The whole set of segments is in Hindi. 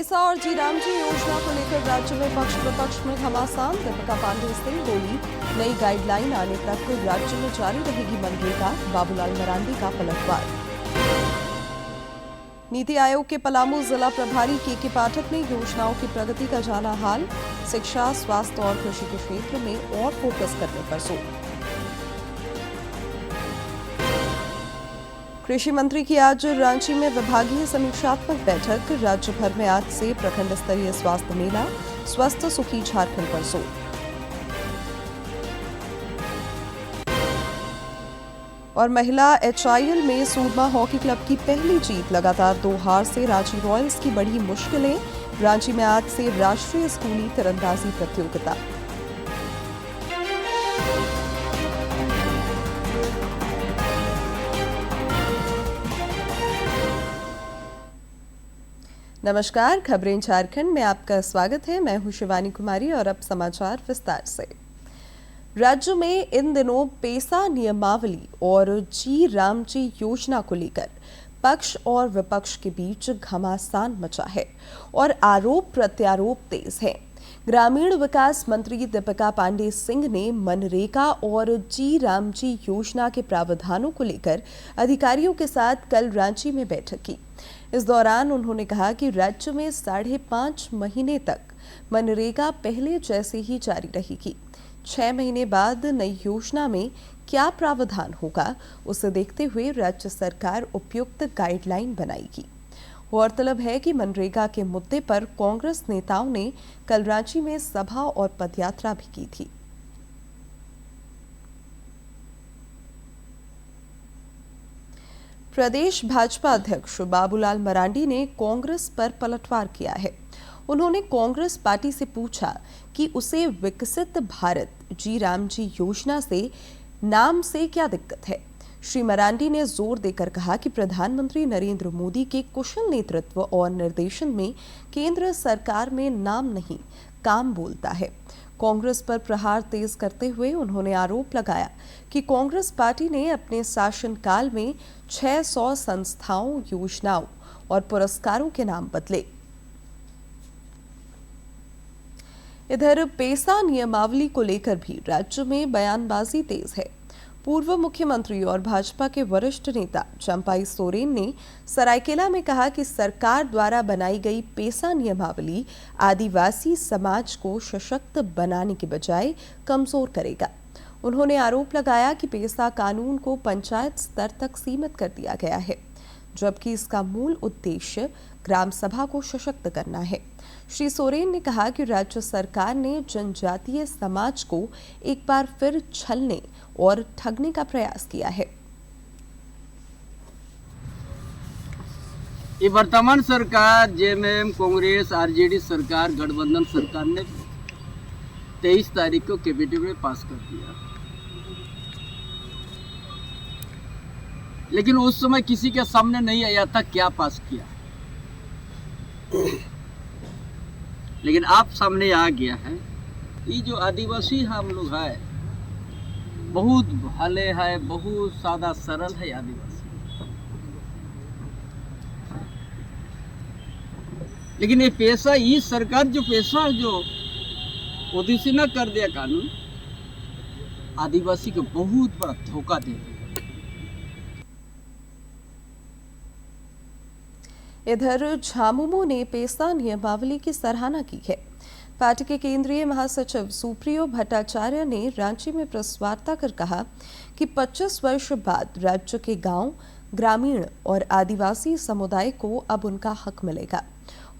पेसा और जी राम जी योजना को लेकर राज्य में पक्ष विपक्ष में घमासान। दीपिका पांडे सिंह बोली, नई गाइडलाइन आने तक राज्य में जारी रहेगी मनरेगा। बाबूलाल मरांडी का पलटवार। नीति आयोग के पलामू जिला प्रभारी के पाठक ने योजनाओं की प्रगति का जाना हाल। शिक्षा, स्वास्थ्य और कृषि के क्षेत्र में और फोकस करने पर जोर। कृषि मंत्री की आज रांची में विभागीय समीक्षात्मक बैठक। राज्य भर में आज से प्रखंड स्तरीय स्वास्थ्य मेला। स्वस्थ सुखी झारखंड पर जोर। और महिला HIL में सूरमा हॉकी क्लब की पहली जीत। लगातार 2 हार से रांची रॉयल्स की बढ़ी मुश्किलें। रांची में आज से राष्ट्रीय स्कूली तीरंदाजी प्रतियोगिता। नमस्कार, खबरें झारखंड में आपका स्वागत है। मैं हूं शिवानी कुमारी और अब समाचार विस्तार से। राज्य में इन दिनों पेसा नियमावली और जी राम जी योजना को लेकर पक्ष और विपक्ष के बीच घमासान मचा है और आरोप प्रत्यारोप तेज है। ग्रामीण विकास मंत्री दीपिका पांडे सिंह ने मनरेगा और जी राम जी योजना के प्रावधानों को लेकर अधिकारियों के साथ कल रांची में बैठक की। इस दौरान उन्होंने कहा कि राज्य में 5.5 महीने तक मनरेगा पहले जैसे ही जारी रहेगी। 6 महीने बाद नई योजना में क्या प्रावधान होगा, उसे देखते हुए राज्य सरकार उपयुक्त गाइडलाइन बनाएगी। गौरतलब है कि मनरेगा के मुद्दे पर कांग्रेस नेताओं ने कल रांची में सभा और पदयात्रा भी की थी। प्रदेश भाजपा अध्यक्ष बाबूलाल मरांडी ने कांग्रेस पर पलटवार किया है। उन्होंने कांग्रेस पार्टी से पूछा कि उसे विकसित भारत जी राम जी योजना से नाम से क्या दिक्कत है। श्री मरांडी ने जोर देकर कहा कि प्रधानमंत्री नरेंद्र मोदी के कुशल नेतृत्व और निर्देशन में केंद्र सरकार में नाम नहीं काम बोलता है। कांग्रेस पर प्रहार तेज करते हुए उन्होंने आरोप लगाया कि कांग्रेस पार्टी ने अपने शासनकाल में 600 संस्थाओं, योजनाओं और पुरस्कारों के नाम बदले। इधर पेसा नियमावली को लेकर भी राज्य में बयानबाजी तेज है। पूर्व मुख्यमंत्री और भाजपा के वरिष्ठ नेता चंपाई सोरेन ने सरायकेला में कहा कि सरकार द्वारा बनाई गई पेसा नियमावली आदिवासी समाज को सशक्त बनाने के बजाय कमजोर करेगा। उन्होंने आरोप लगाया कि पेसा कानून को पंचायत स्तर तक सीमित कर दिया गया है, जबकि इसका मूल उद्देश्य ग्राम सभा को सशक्त करना है। श्री सोरेन ने कहा कि राज्य सरकार ने जनजातीय समाज को एक बार फिर छलने और ठगने का प्रयास किया है। ये वर्तमान सरकार JMM कांग्रेस RJD सरकार गठबंधन सरकार ने 23 तारीख को कैबिनेट में पास कर दिया, लेकिन उस समय किसी के सामने नहीं आया था क्या पास किया, लेकिन आप सामने आ गया है। ये जो आदिवासी हम लोग है बहुत भले है, बहुत सादा सरल है आदिवासी, लेकिन ये पैसा, ये सरकार जो पैसा जो ओडिसी न कर दिया कानून, आदिवासी को बहुत बड़ा धोखा दे दिया। इधर झामुमो ने पेसा नियमावली की सराहना की है। पार्टी के केंद्रीय महासचिव सुप्रियो भट्टाचार्य ने रांची में प्रेस वार्ता कर कहा कि 25 वर्ष बाद राज्य के गांव, ग्रामीण और आदिवासी समुदाय को अब उनका हक मिलेगा।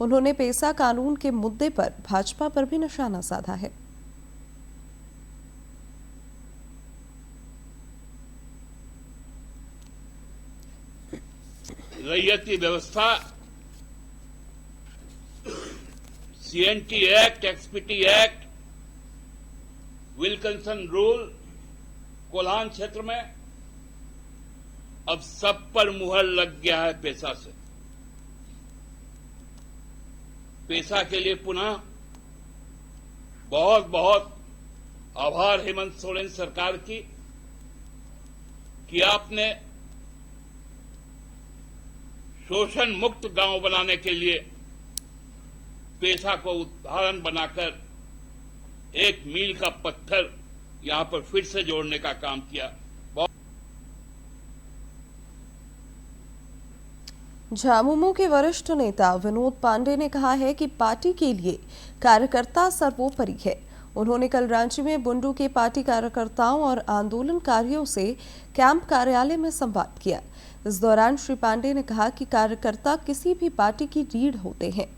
उन्होंने पेसा कानून के मुद्दे पर भाजपा पर भी निशाना साधा है। रैयती व्यवस्था, CNT act, XPT act, Wilkinson rule, Kolhan क्षेत्र में अब सब पर मुहर लग गया है पेसा से। पेसा के लिए पुनः बहुत बहुत आभार हेमंत सोरेन सरकार की कि आपने शोषण मुक्त गांव बनाने के लिए पेशा को उदाहरण बनाकर एक मील का पत्थर यहां पर फिर से जोड़ने का काम किया। झामुमो के वरिष्ठ नेता विनोद पांडे ने कहा है कि पार्टी के लिए कार्यकर्ता सर्वोपरि है। उन्होंने कल रांची में बुंडू के पार्टी कार्यकर्ताओं और आंदोलनकारियों से कैंप कार्यालय में संवाद किया। इस दौरान श्री पांडे ने कहा कि कार्यकर्ता किसी भी पार्टी की रीढ़ होते हैं।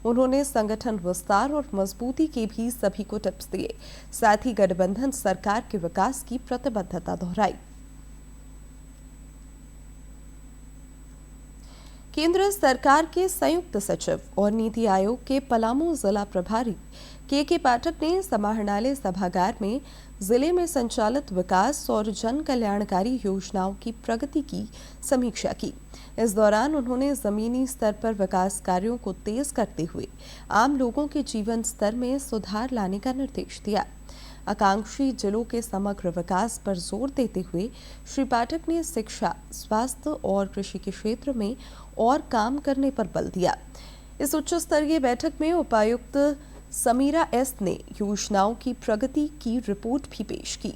उन्होंने संगठन विस्तार और मजबूती के भी सभी को टिप्स दिए। साथ ही गठबंधन सरकार के विकास की प्रतिबद्धता दोहराई। केंद्र सरकार के संयुक्त सचिव और नीति आयोग के पलामू जिला प्रभारी के पाठक ने समाहरणालय सभागार में जिले में संचालित विकास और जन कल्याणकारी योजनाओं की प्रगति की समीक्षा की। इस दौरान उन्होंने जमीनी स्तर पर विकास कार्यों को तेज करते हुए आम लोगों के जीवन स्तर में सुधार लाने का निर्देश दिया। आकांक्षी जिलों के समग्र विकास पर जोर देते हुए श्री पाठक ने शिक्षा, स्वास्थ्य और कृषि के क्षेत्र में और काम करने पर बल दिया। इस उच्च स्तरीय बैठक में उपायुक्त समीरा एस ने योजनाओं की प्रगति की रिपोर्ट भी पेश की।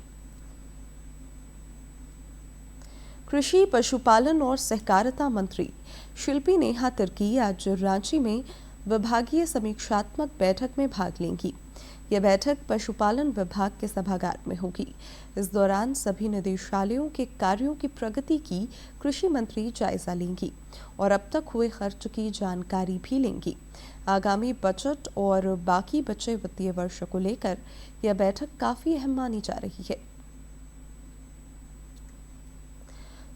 कृषि, पशुपालन और सहकारिता मंत्री शिल्पी नेहा तिर्की आज रांची में विभागीय समीक्षात्मक बैठक में भाग लेंगी। यह बैठक पशुपालन विभाग के सभागार में होगी। इस दौरान सभी निदेशालयों के कार्यों की प्रगति की कृषि मंत्री जायजा लेंगी और अब तक हुए खर्च की जानकारी भी लेंगी। आगामी बजट और बाकी बचे वित्तीय वर्ष को लेकर यह बैठक काफी अहम मानी जा रही है।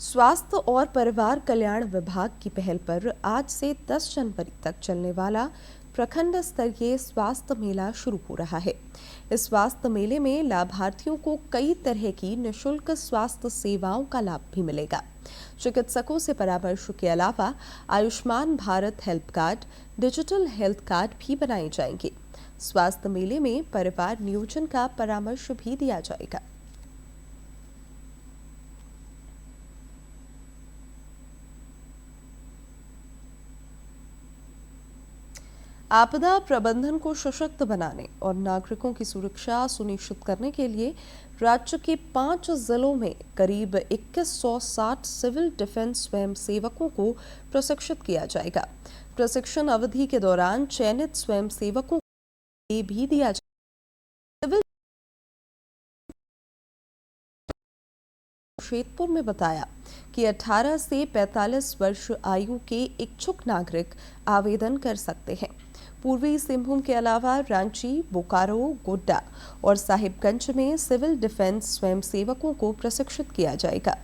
स्वास्थ्य और परिवार कल्याण विभाग की पहल पर आज से 10 जनवरी तक चलने वाला प्रखंड स्तरीय स्वास्थ्य मेला शुरू हो रहा है। इस स्वास्थ्य मेले में लाभार्थियों को कई तरह की निःशुल्क स्वास्थ्य सेवाओं का लाभ भी मिलेगा। चिकित्सकों से परामर्श के अलावा Ayushman Bharat health card, digital health card भी बनाए जाएंगे। स्वास्थ्य मेले में परिवार नियोजन का परामर्श भी दिया जाएगा। आपदा प्रबंधन को सशक्त बनाने और नागरिकों की सुरक्षा सुनिश्चित करने के लिए राज्य के 5 जिलों में करीब 2160 सिविल डिफेंस स्वयंसेवकों को प्रशिक्षित किया जाएगा। प्रशिक्षण अवधि के दौरान चयनित स्वयंसेवकों को भी दिया जाएगा। शेतपुर में बताया कि 18 से 45 वर्ष आयु के इच्छुक नागरिक आवेदन कर सकते हैं। पूर्वी सिंहभूम के अलावा रांची, बोकारो, गोड्डा और साहिबगंज में सिविल डिफेंस स्वयंसेवकों को प्रशिक्षित किया जाएगा।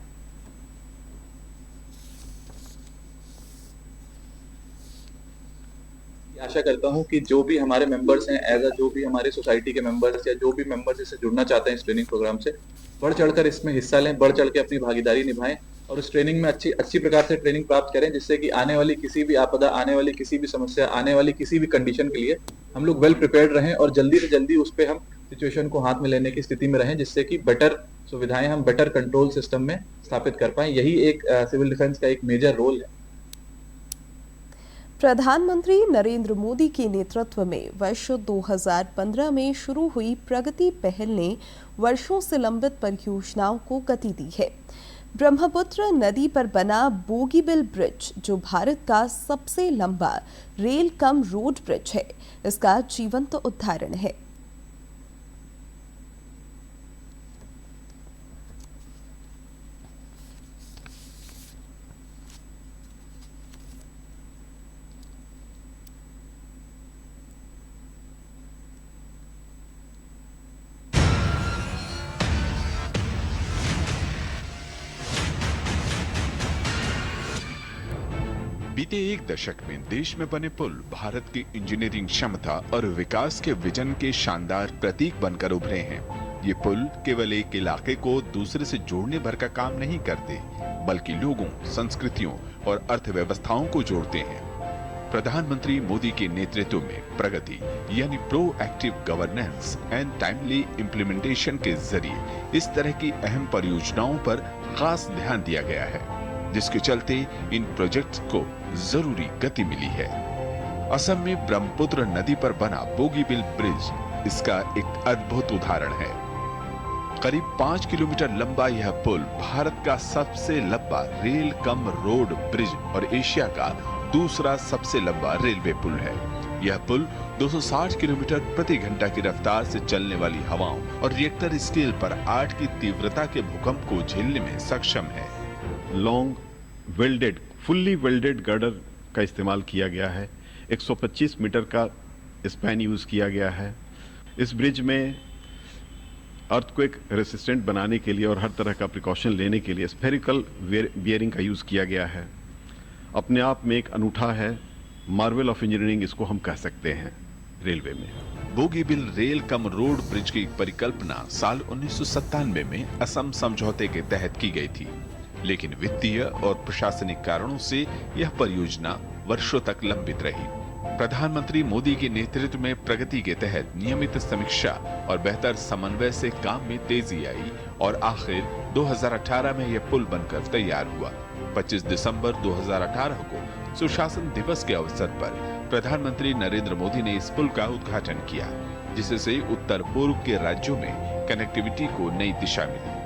आशा करता हूं कि जो भी हमारे मेंबर्स हैं, जो भी हमारे सोसाइटी के मेंबर्स या जो भी मेंबर्स इससे जुड़ना चाहते हैं इस ट्रेनिंग प्रोग्राम से, बढ़ चढ़कर इसमें हिस्सा लें, बढ़ चढ़ के अपनी भागीदारी निभाएं और उस ट्रेनिंग में अच्छी प्रकार से ट्रेनिंग प्राप्त करें, जिससे कि आने वाली किसी भी आपदा, आने वाली किसी भी समस्या, आने वाली किसी भी कंडीशन के लिए हम लोग वेल प्रिपेयर्ड रहें और जल्दी से जल्दी उस पर हम सिचुएशन को हाथ में लेने की स्थिति में रहें, जिससे कि बेटर सुविधाएं हम बेटर कंट्रोल सिस्टम में स्थापित कर पाएं। यही एक सिविल डिफेंस का एक मेजर रोल है। प्रधानमंत्री नरेंद्र मोदी के नेतृत्व में वर्ष 2015 में शुरू हुई प्रगति पहल ने वर्षों से लंबित परियोजनाओं को गति दी है। ब्रह्मपुत्र नदी पर बना बोगीबिल ब्रिज, जो भारत का सबसे लंबा रेल कम रोड ब्रिज है, इसका जीवंत उदाहरण है। बीते एक दशक में देश में बने पुल भारत की इंजीनियरिंग क्षमता और विकास के विजन के शानदार प्रतीक बनकर उभरे हैं। ये पुल केवल एक इलाके को दूसरे से जोड़ने भर का काम नहीं करते, बल्कि लोगों, संस्कृतियों और अर्थव्यवस्थाओं को जोड़ते हैं। प्रधानमंत्री मोदी के नेतृत्व में प्रगति यानी proactive governance and timely implementation के जरिए इस तरह की अहम परियोजनाओं पर खास ध्यान दिया गया है, जिसके चलते इन प्रोजेक्ट्स को जरूरी गति मिली है। असम में ब्रह्मपुत्र नदी पर बना बोगीबिल ब्रिज इसका एक अद्भुत उदाहरण है। करीब 5 किलोमीटर लंबा यह पुल भारत का सबसे लंबा रेल कम रोड ब्रिज और एशिया का दूसरा सबसे लंबा रेलवे पुल है। यह पुल 260 किलोमीटर प्रति घंटा की रफ्तार से चलने वाली हवाओं और रिएक्टर स्केल पर 8 की तीव्रता के भूकंप को झेलने में सक्षम है। Long welded fully welded girder का इस्तेमाल किया गया है। 125 मीटर का स्पैन यूज किया गया है। इस ब्रिज में अर्थक्वेक रेसिस्टेंट बनाने के लिए और हर तरह का प्रिकॉशन लेने के लिए स्फेरिकल बियरिंग का यूज किया गया है। अपने आप में एक अनूठा है, मार्वल ऑफ इंजीनियरिंग इसको हम कह सकते हैं रेलवे में। Bogibeel rail cum road bridge की परिकल्पना साल 1997 में असम समझौते के तहत की गई थी, लेकिन वित्तीय और प्रशासनिक कारणों से यह परियोजना वर्षों तक लंबित रही। प्रधानमंत्री मोदी के नेतृत्व में प्रगति के तहत नियमित समीक्षा और बेहतर समन्वय से काम में तेजी आई और आखिर 2018 में यह पुल बनकर तैयार हुआ। 25 दिसंबर 2018 को सुशासन दिवस के अवसर पर प्रधानमंत्री नरेंद्र मोदी ने इस पुल का उद्घाटन किया, जिससे उत्तर पूर्व के राज्यों में कनेक्टिविटी को नई दिशा मिली।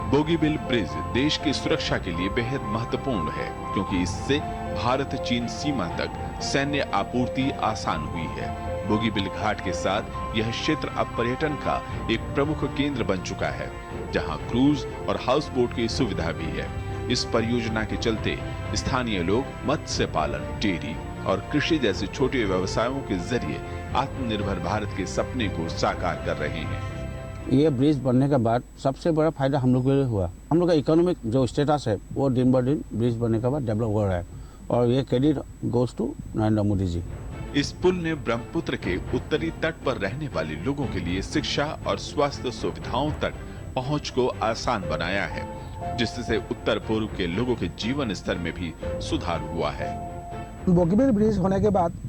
बोगीबिल ब्रिज देश की सुरक्षा के लिए बेहद महत्वपूर्ण है, क्योंकि इससे भारत चीन सीमा तक सैन्य आपूर्ति आसान हुई है। बोगीबिल घाट के साथ यह क्षेत्र अब पर्यटन का एक प्रमुख केंद्र बन चुका है, जहां क्रूज और हाउस बोट की सुविधा भी है। इस परियोजना के चलते स्थानीय लोग मत्स्य पालन, डेयरी और कृषि जैसे छोटे व्यवसायों के जरिए आत्मनिर्भर भारत के सपने को साकार कर रहे हैं। ये ब्रिज बनने के बाद सबसे बड़ा फायदा हम लोग को हुआ। हम लोग का इकोनॉमिक जो स्टेटस है वो दिन ब दिन ब्रिज बनने के बाद डेवलप हो रहा है, और ये credit goes to Narendra Modi ji. इस पुल ने ब्रह्मपुत्र के उत्तरी तट पर रहने वाले लोगों के लिए शिक्षा और स्वास्थ्य सुविधाओं तक पहुंच को आसान बनाया है, जिससे उत्तर पूर्व के लोगों के जीवन स्तर में भी सुधार हुआ है। बोगीबिल ब्रिज होने के बाद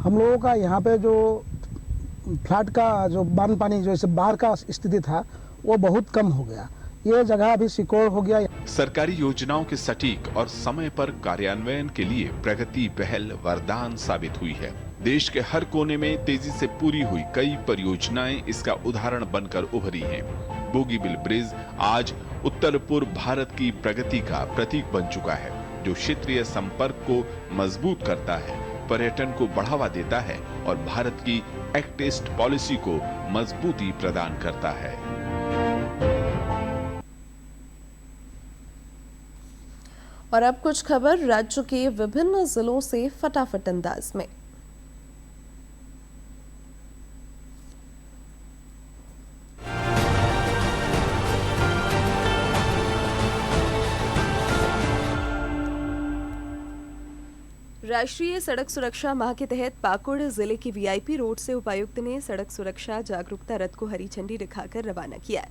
हम लोगों का यहाँ पे जो फ्लड का जो बांध पानी जैसे बाढ़ का स्थिति था वो बहुत कम हो गया। ये जगह अभी सिक्योर हो गया। सरकारी योजनाओं के सटीक और समय पर कार्यान्वयन के लिए प्रगति पहल वरदान साबित हुई है। देश के हर कोने में तेजी से पूरी हुई कई परियोजनाएं इसका उदाहरण बनकर उभरी हैं। बोगीबिल ब्रिज आज उत्तर पूर्व भारत की प्रगति का प्रतीक बन चुका है, जो क्षेत्रीय संपर्क को मजबूत करता है, पर्यटन को बढ़ावा देता है और भारत की एक्ट ईस्ट पॉलिसी को मजबूती प्रदान करता है। और अब कुछ खबर राज्य के विभिन्न जिलों से फटाफट अंदाज में। राष्ट्रीय सड़क सुरक्षा माह के तहत पाकुड़ जिले के वीआईपी रोड से उपायुक्त ने सड़क सुरक्षा जागरूकता रथ को हरी झंडी दिखाकर रवाना किया।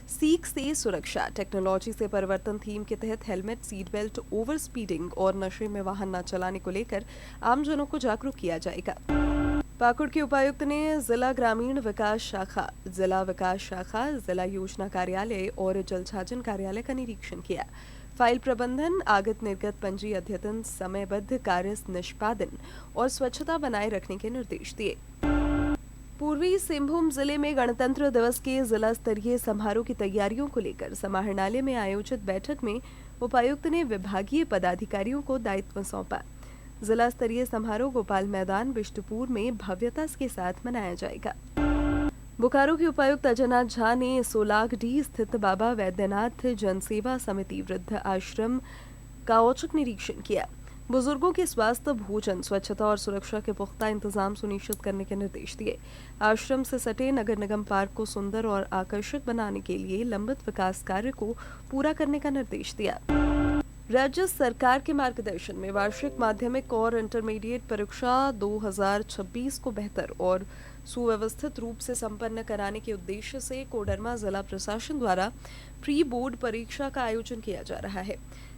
सीख से सुरक्षा, टेक्नोलॉजी से परिवर्तन थीम के तहत helmet, seat belt, over speeding और नशे में वाहन न चलाने को लेकर आमजनों को जागरूक किया जाएगा। पाकुड़ के उपायुक्त ने जिला ग्रामीण विकास शाखा, जिला विकास शाखा, जिला योजना कार्यालय और जल छाजन कार्यालय का निरीक्षण किया। फाइल प्रबंधन, आगत निर्गत पंजी अद्यतन, समयबद्ध कार्य निष्पादन और स्वच्छता बनाए रखने के निर्देश दिए। पूर्वी सिंहभूम जिले में गणतंत्र दिवस के जिला स्तरीय समारोह की तैयारियों को लेकर समाहरणालय में आयोजित बैठक में उपायुक्त ने विभागीय पदाधिकारियों को दायित्व सौंपा। जिला स्तरीय समारोह गोपाल मैदान बिष्टुपुर में भव्यता के साथ मनाया जाएगा। बोकारो के उपायुक्त अजयनाथ झा ने सोलागढ़ी स्थित बाबा वैद्यनाथ जनसेवा समिति वृद्ध आश्रम का औचक निरीक्षण किया। बुजुर्गों के स्वास्थ्य, भोजन, स्वच्छता और सुरक्षा के पुख्ता इंतजाम सुनिश्चित करने के निर्देश दिए। आश्रम से सटे नगर निगम पार्क को सुंदर और आकर्षक बनाने के लिए लंबित विकास कार्य को पूरा करने का निर्देश दिया। राज्य सरकार के मार्गदर्शन में वार्षिक माध्यमिक और इंटरमीडिएट परीक्षा 2026 को बेहतर और सुव्यवस्थित रूप से संपन्न कराने के उद्देश्य से कोडरमा जिला प्रशासन द्वारा प्री बोर्ड परीक्षा का आयोजन किया जा रहा है।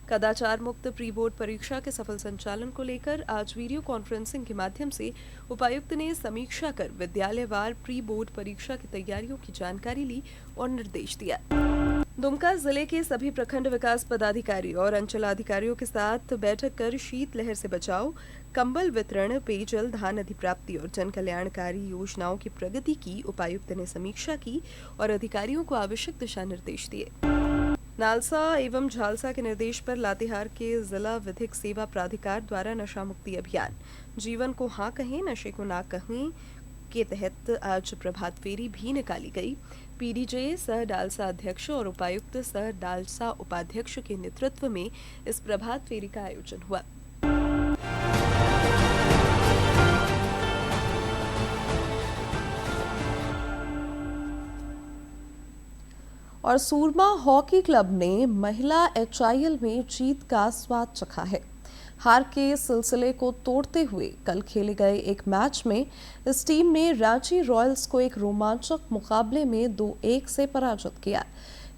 कदाचार मुक्त प्री बोर्ड परीक्षा के सफल संचालन को लेकर आज वीडियो कॉन्फ्रेंसिंग के माध्यम से उपायुक्त ने समीक्षा कर विद्यालयवार प्री बोर्ड परीक्षा की तैयारियों की जानकारी ली और निर्देश दिया। दुमका जिले के सभी प्रखंड विकास पदाधिकारी और अंचलाधिकारियों के साथ बैठक कर शीतलहर से बचाव, कंबल वितरण, पेयजल, धान अधिप्राप्ति और जन कल्याणकारी योजनाओं की प्रगति की उपायुक्त ने समीक्षा की और अधिकारियों को आवश्यक दिशा निर्देश दिए। नालसा एवं झालसा के निर्देश पर लातेहार के जिला विधिक सेवा प्राधिकार द्वारा नशा मुक्ति अभियान जीवन को हाँ कहें नशे को ना कहें के तहत आज प्रभात फेरी भी निकाली गई। पीडीजे सह डालसा अध्यक्ष और उपायुक्त सह डालसा उपाध्यक्ष के नेतृत्व में इस प्रभात फेरी का आयोजन हुआ। और सूरमा हॉकी क्लब ने महिला एचआईएल में जीत का स्वाद चखा है। हार के सिलसिले को तोड़ते हुए कल खेले गए एक मैच में इस टीम ने रांची रॉयल्स को एक रोमांचक मुकाबले में 2-1 से पराजित किया।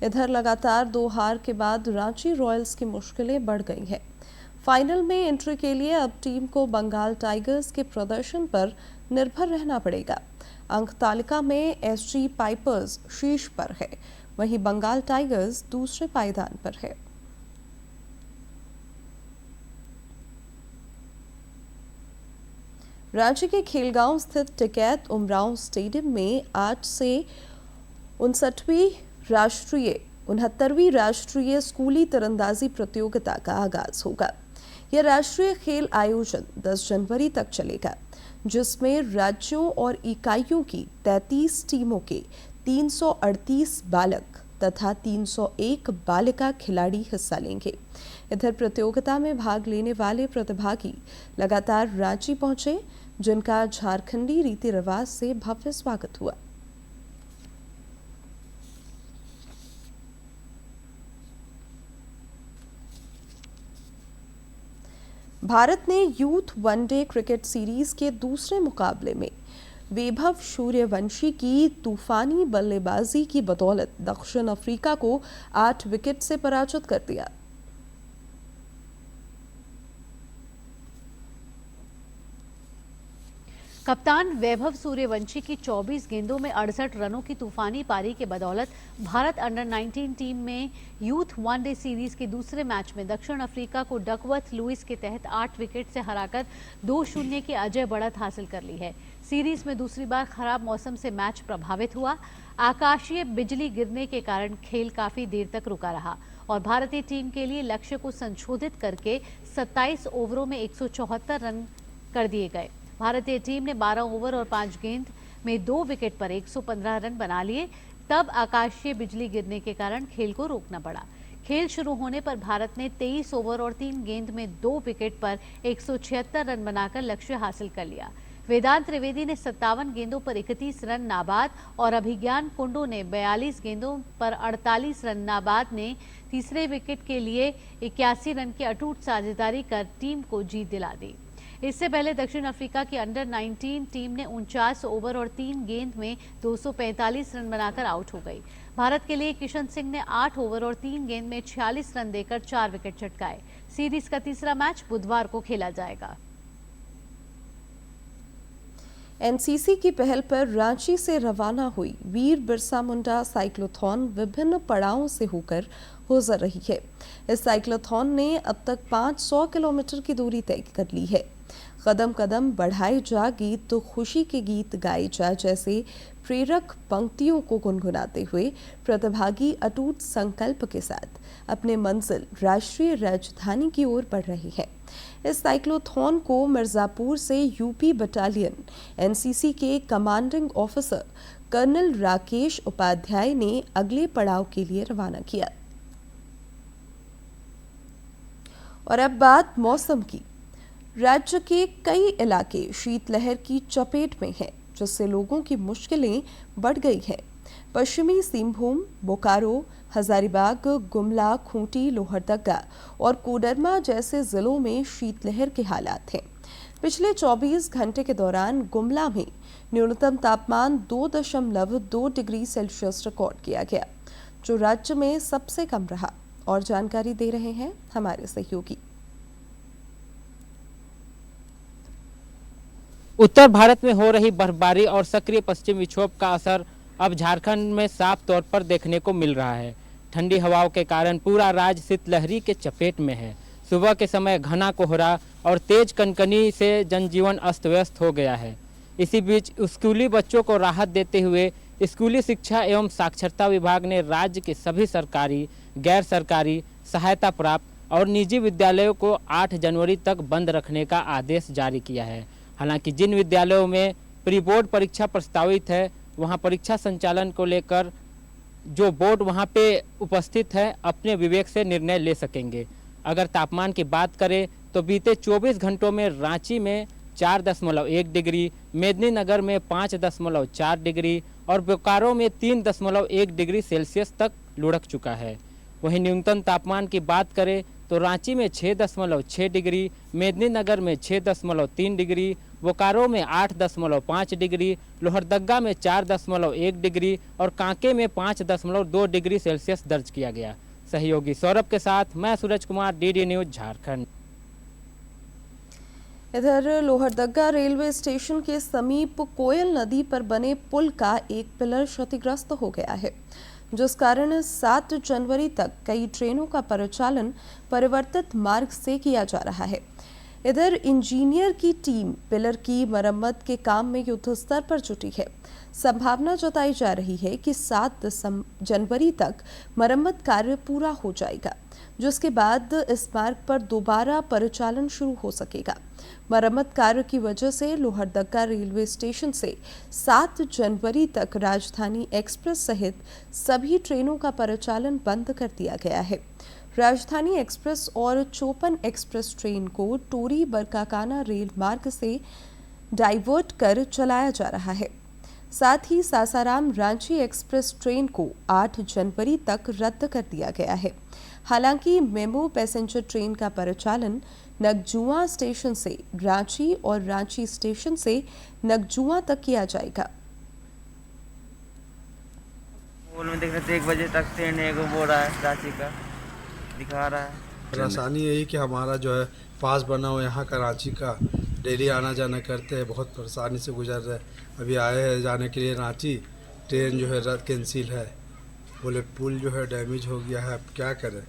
इधर लगातार 2 हार के बाद रांची रॉयल्स की मुश्किलें बढ़ गई हैं। फाइनल में एंट्री के लिए अब टीम को बंगाल टाइगर्स के प्रदर्शन पर निर्भर रहना पड़ेगा। अंक तालिका में एसजी पाइपर्स शीर्ष पर है, वहीं बंगाल टाइगर्स दूसरे पायदान पर है। रांची के खेलगांव स्थित टिकैत उमराव स्टेडियम में आज से 69वीं राष्ट्रीय स्कूली तीरंदाजी प्रतियोगिता का आगाज होगा। यह राष्ट्रीय खेल आयोजन 10 जनवरी तक चलेगा, जिसमें राज्यों और इकाइयों की 33 टीमों के 338 बालक तथा 301 बालिका खिलाड़ी हिस्सा लेंगे। इधर प्रतियोगिता में भाग लेने वाले प्रतिभागी लगातार रांची पहुंचे, जिनका झारखंडी रीति रिवाज से भव्य स्वागत हुआ। भारत ने यूथ वनडे क्रिकेट सीरीज के दूसरे मुकाबले में वैभव सूर्यवंशी की तूफानी बल्लेबाजी की बदौलत दक्षिण अफ्रीका को 8 विकेट से पराजित कर दिया। कप्तान वैभव सूर्यवंशी की 24 गेंदों में 68 रनों की तूफानी पारी के बदौलत भारत अंडर 19 टीम में यूथ वनडे सीरीज के दूसरे मैच में दक्षिण अफ्रीका को डकवर्थ लुइस के तहत 8 विकेट से हराकर 2-0 की अजय बढ़त हासिल कर ली है। सीरीज में दूसरी बार खराब मौसम से मैच प्रभावित हुआ। आकाशीय बिजली गिरने के कारण खेल काफी देर तक रुका रहा और भारतीय टीम के लिए लक्ष्य को संशोधित करके 27 ओवरों में 174 रन कर दिए गए। भारतीय टीम ने 12 ओवर और 5 गेंद में 2 विकेट पर 115 रन बना लिए। तब आकाशीय बिजली गिरने के कारण खेल को रोकना पड़ा। खेल शुरू होने पर भारत ने 23 ओवर और 3 गेंद में 2 विकेट पर 176 रन बनाकर लक्ष्य हासिल कर लिया। वेदांत त्रिवेदी ने 57 गेंदों पर 31 रन नाबाद और अभिज्ञान कुंडू ने 42 गेंदों पर 48 रन नाबाद ने तीसरे विकेट के लिए 81 रन की अटूट साझेदारी कर टीम को जीत दिला दी। इससे पहले दक्षिण अफ्रीका की अंडर 19 टीम ने 49 ओवर और 3 गेंद में 245 रन बनाकर आउट हो गई। भारत के लिए किशन सिंह ने 8 ओवर और 3 गेंद में 46 रन देकर 4 विकेट चटकाए। सीरीज का तीसरा मैच बुधवार को खेला जाएगा। एनसीसी की पहल पर रांची से रवाना हुई वीर बिरसा मुंडा साइक्लोथॉन विभिन्न पड़ावों से होकर गुजर रही है। इस साइक्लोथॉन ने अब तक 500 किलोमीटर की दूरी तय कर ली है। कदम कदम बढ़ाए जा गीत तो खुशी के गीत गाए जा जैसे प्रेरक पंक्तियों को गुनगुनाते हुए प्रतिभागी अटूट संकल्प के साथ अपने मंजिल राष्ट्रीय राजधानी की ओर बढ़ रहे हैं। इस साइक्लोथॉन को मिर्जापुर से यूपी बटालियन एनसीसी के commanding officer colonel Rakesh Upadhyay ने अगले पड़ाव के लिए रवाना किया। और अब बात मौसम की। राज्य के कई इलाके शीतलहर की चपेट में हैं, जिससे लोगों की मुश्किलें बढ़ गई हैं। पश्चिमी सिंहभूम, बोकारो, हजारीबाग, गुमला, खूंटी, लोहरदगा और कोडरमा जैसे जिलों में शीतलहर के हालात हैं। पिछले 24 घंटे के दौरान गुमला में न्यूनतम तापमान 2.2 डिग्री सेल्सियस रिकॉर्ड किया गया, जो राज्य में सबसे कम रहा। और जानकारी दे रहे हैं हमारे सहयोगी। उत्तर भारत में हो रही बर्फबारी और सक्रिय पश्चिम विक्षोभ का असर अब झारखंड में साफ तौर पर देखने को मिल रहा है। ठंडी हवाओं के कारण पूरा राज्य शीतलहरी के चपेट में है। सुबह के समय घना कोहरा और तेज कनकनी से जनजीवन अस्त व्यस्त हो गया है। इसी बीच स्कूली बच्चों को राहत देते हुए स्कूली शिक्षा एवं साक्षरता विभाग ने राज्य के सभी सरकारी, गैर सरकारी, सहायता प्राप्त और निजी विद्यालयों को 8 जनवरी तक बंद रखने का आदेश जारी किया है। हालांकि जिन विद्यालयों में प्री बोर्ड परीक्षा प्रस्तावित है, वहां परीक्षा संचालन को लेकर जो बोर्ड वहां पे उपस्थित है अपने विवेक से निर्णय ले सकेंगे। अगर तापमान की बात करें तो बीते 24 घंटों में रांची में 4.1 डिग्री, मेदिनीनगर में 5.4 डिग्री और बोकारो में 3.1 डिग्री सेल्सियस तक लुढ़क चुका है। वहीं न्यूनतम तापमान की बात करें तो रांची में 6.6 डिग्री, मेदिनीनगर में 6.3 डिग्री, बोकारो में 8.5 डिग्री, लोहरदगा में 4.1 डिग्री और कांके में 5.2 डिग्री सेल्सियस दर्ज किया गया। सहयोगी सौरभ के साथ मैं सूरज कुमार, डीडी न्यूज झारखंड। इधर लोहरदगा रेलवे स्टेशन के समीप कोयल नदी पर बने पुल का एक पिलर क्षतिग्रस्त हो गया है, जिस कारण 7 जनवरी तक कई ट्रेनों का परिचालन परिवर्तित मार्ग से किया जा रहा है। इधर इंजीनियर की टीम पिलर की मरम्मत के काम में युद्ध स्तर पर जुटी है। संभावना जताई जा रही है कि 7 जनवरी तक मरम्मत कार्य पूरा हो जाएगा, जिसके बाद इस मार्ग पर दोबारा परिचालन शुरू हो सकेगा। मरम्मत कार्य की वजह से लोहरदगा रेलवे स्टेशन से 7 जनवरी तक राजधानी एक्सप्रेस सहित सभी ट्रेनों का परिचालन बंद कर दिया गया है। राजधानी एक्सप्रेस और चोपन एक्सप्रेस ट्रेन को टोरी बरकाकाना रेल मार्ग से डाइवर्ट कर चलाया जा रहा है। साथ ही सासाराम रांची एक्सप्रेस ट्रेन को 8 जनवरी तक रद्द कर दिया गया है। हालांकि मेमो पैसेंजर ट्रेन का परिचालन नगजुआ स्टेशन से रांची और रांची स्टेशन से नगजुआ तक किया जाएगा। पोल में देख रहे थे 1 बजे तक ट्रेन एगो वो रहा है, रांची का दिखा रहा है। परेशानी यही कि हमारा जो है पास बना हुआ यहाँ का रांची का, डेली आना जाना करते हैं, बहुत परेशानी से गुजर रहे हैं। अभी आए हैं जाने के लिए रांची, ट्रेन जो है रद्द कैंसिल है, बोले पुल जो है डैमेज हो गया है, अब क्या करें।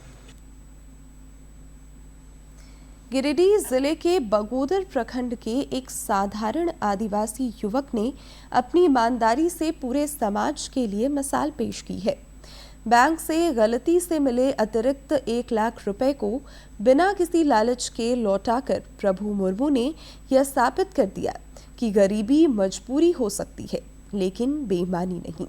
गिरिडीह जिले के बगोदर प्रखंड के एक साधारण आदिवासी युवक ने अपनी ईमानदारी से पूरे समाज के लिए मिसाल पेश की है। बैंक से गलती से मिले अतिरिक्त 1 लाख रुपए को बिना किसी लालच के लौटाकर प्रभु मुर्मू ने यह साबित कर दिया कि गरीबी मजबूरी हो सकती है, लेकिन बेईमानी नहीं।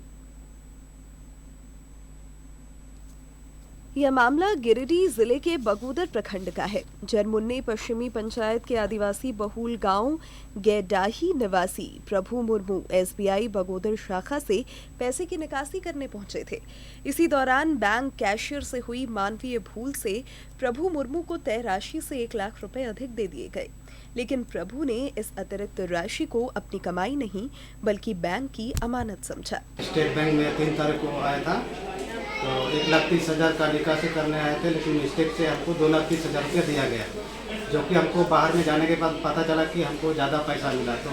यह मामला गिरिडीह जिले के बगोदर प्रखंड का है। जरमुन्नी पश्चिमी पंचायत के आदिवासी बहुल गांव गैडाही निवासी प्रभु मुर्मू SBI बगोदर शाखा से पैसे की निकासी करने पहुंचे थे। इसी दौरान बैंक कैशियर से हुई मानवीय भूल से प्रभु मुर्मू को तय राशि से 1 लाख रुपए अधिक दे दिए गए, लेकिन प्रभु ने इस अतिरिक्त राशि को अपनी कमाई नहीं बल्कि बैंक की अमानत समझा। स्टेट बैंक में 3 तारीख को आया था, तो 1,30,000 का निकासी करने आए थे, लेकिन मिस्टेक से हमको 2,30,000 रुपया दिया गया, जो कि हमको बाहर में जाने के बाद पता चला कि हमको ज़्यादा पैसा मिला। तो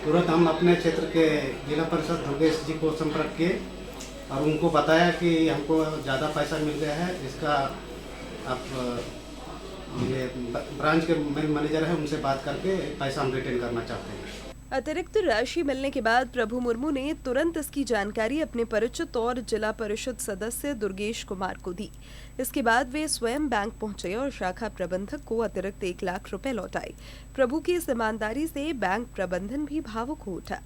तुरंत हम अपने क्षेत्र के जिला परिषद दुर्गेश जी को संपर्क किए और उनको बताया कि हमको ज़्यादा पैसा मिल गया है, इसका आप ये ब्रांच के मैनेजर है उनसे बात करके पैसा हम रिटर्न करना चाहते हैं। अतिरिक्त राशि मिलने के बाद प्रभु मुर्मू ने तुरंत इसकी जानकारी अपने परिचित और जिला परिषद सदस्य दुर्गेश कुमार को दी। इसके बाद वे स्वयं बैंक पहुंचे और शाखा प्रबंधक को अतिरिक्त 1 लाख रुपए लौटाए। प्रभु की इस ईमानदारी से बैंक प्रबंधन भी भावुक हो उठा।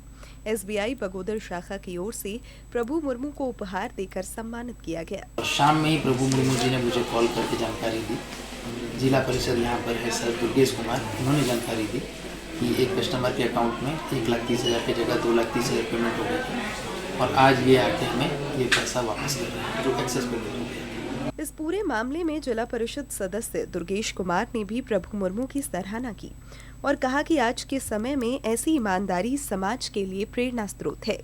SBI बगोदर शाखा की ओर से प्रभु मुर्मू को उपहार देकर सम्मानित किया गया। शाम में ही प्रभु मुर्मू जी ने मुझे कॉल करके जानकारी दी। जिला परिषद यहाँ पर है सर दुर्गेश कुमार, उन्होंने जानकारी दी कि एक कस्टमर के अकाउंट में 1,30,000 की जगह 2,30,000 पेमेंट हो गई थी और आज ये आके हमें ये पैसा वापस कर रहे हैं जो एक्सेस पेमेंट हो गया। इस पूरे मामले में जिला परिषद सदस्य दुर्गेश कुमार ने भी प्रभु मुर्मू की सराहना की और कहा कि आज के समय में ऐसी ईमानदारी समाज के लिए प्रेरणा स्रोत है।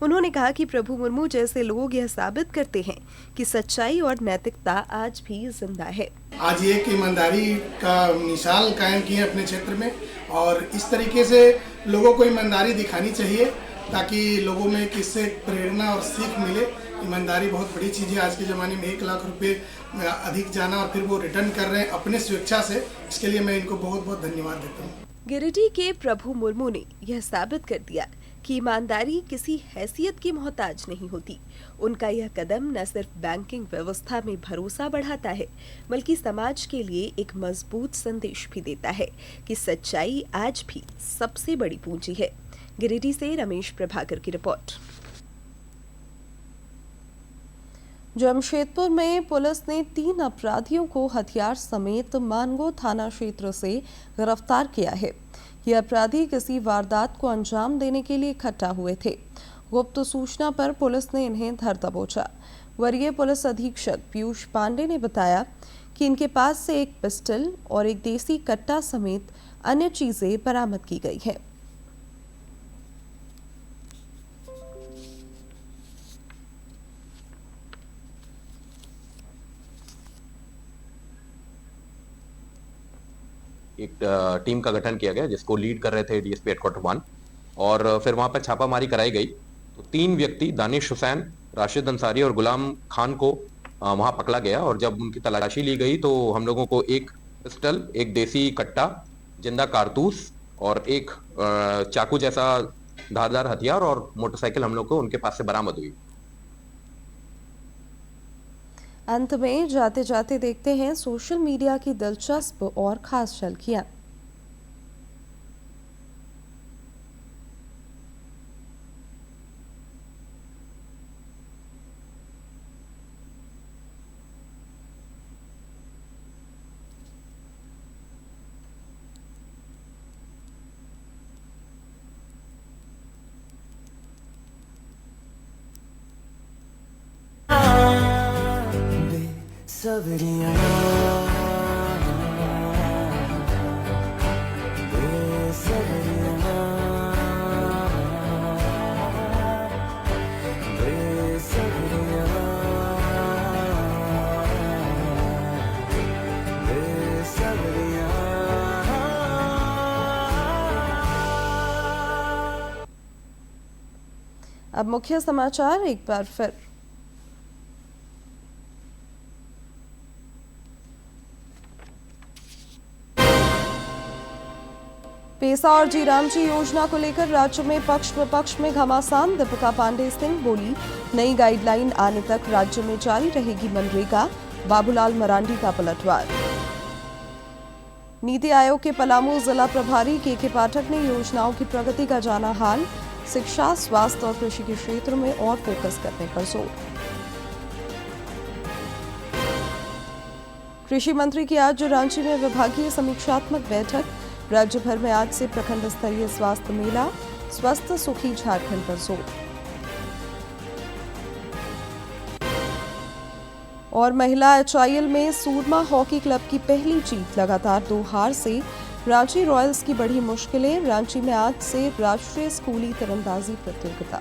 उन्होंने कहा कि प्रभु मुर्मू जैसे लोग यह साबित करते हैं कि सच्चाई और नैतिकता आज भी जिंदा है। आज एक ईमानदारी का मिसाल कायम की है अपने क्षेत्र में और इस तरीके से लोगों को ईमानदारी दिखानी चाहिए ताकि लोगों में किससे प्रेरणा और सीख मिले। ईमानदारी बहुत बड़ी चीज़ है आज के ज़माने में। 1 लाख रुपए अधिक जाना और फिर वो रिटर्न कर रहे हैं अपने स्वेच्छा से, इसके लिए मैं इनको बहुत बहुत धन्यवाद देता हूँ। गिरिडीह के प्रभु मुर्मू ने यह साबित कर दिया कि ईमानदारी किसी हैसियत की मोहताज नहीं होती। उनका यह कदम न सिर्फ बैंकिंग व्यवस्था में भरोसा बढ़ाता है, बल्कि समाज के लिए एक मजबूत संदेश भी देता है कि सच्चाई आज भी सबसे बड़ी पूंजी है। गिरिडीह से रमेश प्रभाकर की रिपोर्ट। जमशेदपुर में पुलिस ने 3 अपराधियों को हथियार समेत मानगो थाना क्षेत्र से गिरफ्तार किया है। ये अपराधी किसी वारदात को अंजाम देने के लिए इकट्ठा हुए थे। गुप्त सूचना पर पुलिस ने इन्हें धर दबोचा। वरीय पुलिस अधीक्षक पीयूष पांडे ने बताया कि इनके पास से एक पिस्टल और एक देसी कट्टा समेत अन्य चीजें बरामद की गई हैं। एक टीम का गठन किया गया जिसको लीड कर रहे थे डीएसपी हेडक्वार्टर 1 और फिर वहां पर छापामारी कराई गई तो 3 व्यक्ति दानिश हुसैन, राशिद अंसारी और गुलाम खान को वहां पकड़ा गया और जब उनकी तलाशी ली गई तो हम लोगों को एक पिस्टल, एक देसी कट्टा, जिंदा कारतूस और एक चाकू जैसा धारदार हथियार और मोटरसाइकिल हम लोग को उनके पास से बरामद हुई। अंत में जाते जाते देखते हैं सोशल मीडिया की दिलचस्प और खास झलकियां। अब मुख्य समाचार एक बार फिर। पेसा और जी रामजी योजना को लेकर राज्य में पक्ष विपक्ष में घमासान। दीपिका पांडे सिंह बोली, नई गाइडलाइन आने तक राज्य में जारी रहेगी मनरेगा। बाबूलाल मरांडी का पलटवार। नीति आयोग के पलामू जिला प्रभारी के पाठक ने योजनाओं की प्रगति का जाना हाल। शिक्षा, स्वास्थ्य और कृषि के क्षेत्र में और फोकस करने पर जोर। कृषि मंत्री की आज रांची में विभागीय समीक्षात्मक बैठक। राज्य भर में आज से प्रखंड स्तरीय स्वास्थ्य मेला। स्वस्थ सुखी झारखंड पर जोर। और महिला HIL में सूरमा हॉकी क्लब की पहली जीत। लगातार 2 हार से रांची रॉयल्स की बढ़ी मुश्किलें। रांची में आज से राष्ट्रीय स्कूली तीरंदाजी प्रतियोगिता।